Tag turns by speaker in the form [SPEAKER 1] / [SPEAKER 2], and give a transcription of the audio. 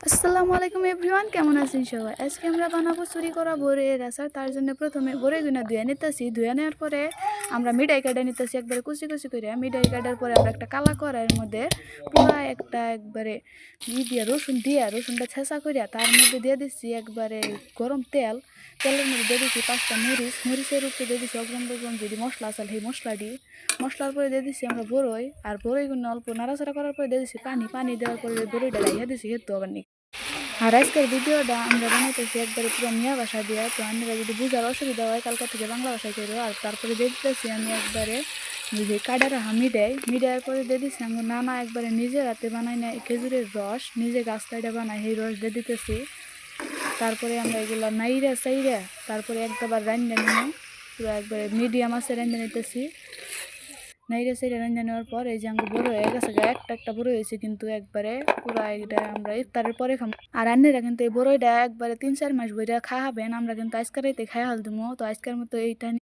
[SPEAKER 1] আসসালামু আলাইকুম এভরিওয়ান, কেমন আছেন সবাই? আজকে আমরা বানাবো চুরি করা বড়ইয়ের আচার। তার জন্য প্রথমে বড়ইগুলো ধুয়ে নিতেছি। ধুয়ে নেওয়ার পরে আমরা মিঠাই কাটা নিতেছি একবারে কুচি কুচি করে। মিঠাই কাটার পরে আমরা একটা কালা কড়াইয়ের মধ্যে পুরা একটা একবারে দিয়ে রসুন দিয়ে রসুনটা ছেঁচা করিয়া তার মধ্যে দিয়ে দিচ্ছি একবারে গরম তেল। তেলের মধ্যে দিয়ে দিচ্ছি 5টা মরিচ, মরিচের উপরে দিয়ে দিচ্ছি অগ্রম বগ্রম যদি মশলা আছে সেই মশলাটি। মশলার পরে দিয়ে দিচ্ছি আমরা বড়ই, আর বড়ইগুলো অল্প নাড়াচাড়া করার পরে দিয়ে দিচ্ছি পানি। পানি দেওয়ার পরে বড়ইটা গাইয়া দিচ্ছি হেতু আবার নি। আর আজকের ভিডিওটা আমরা বানাইতেছি একবারে পুরো মিয়া ভাষা দিয়ে। তো আমরা যদি বুঝার অসুবিধা হয় কালকা থেকে বাংলা ভাষায় করবো। আর তারপরে দিয়ে দিতেছি আমি একবারে যে কাডার মিডাইয়ের পরে দিয়ে দিচ্ছি আমার নানা একবারে নিজের হাতে বানাই না খেজুরের রস, নিজে গাছ কাইডা বানাই সেই রস দিয়ে দিতেছি। তারপরে আমরা এগুলো নাইরা চাইরা তারপরে একবার রান্না নিয়ে পুরো একবারে মিডিয়াম আছে রান্না নিতেছি। নাইরা সাইরা রান্না নেওয়ার পর এই যে আমাকে বড় হয়ে গেছে, একটা একটা বড় হয়েছে কিন্তু একবারে পুরো এটা আমরা ইফতারের পরে খাবো। আর রান্নারা কিন্তু এই বড়ইটা একবারে 3-4 মাস বইরা খাওয়াবেন। আমরা কিন্তু আজকের রাইতে খাই হাল দিমু। তো আজকের মতো এইটা।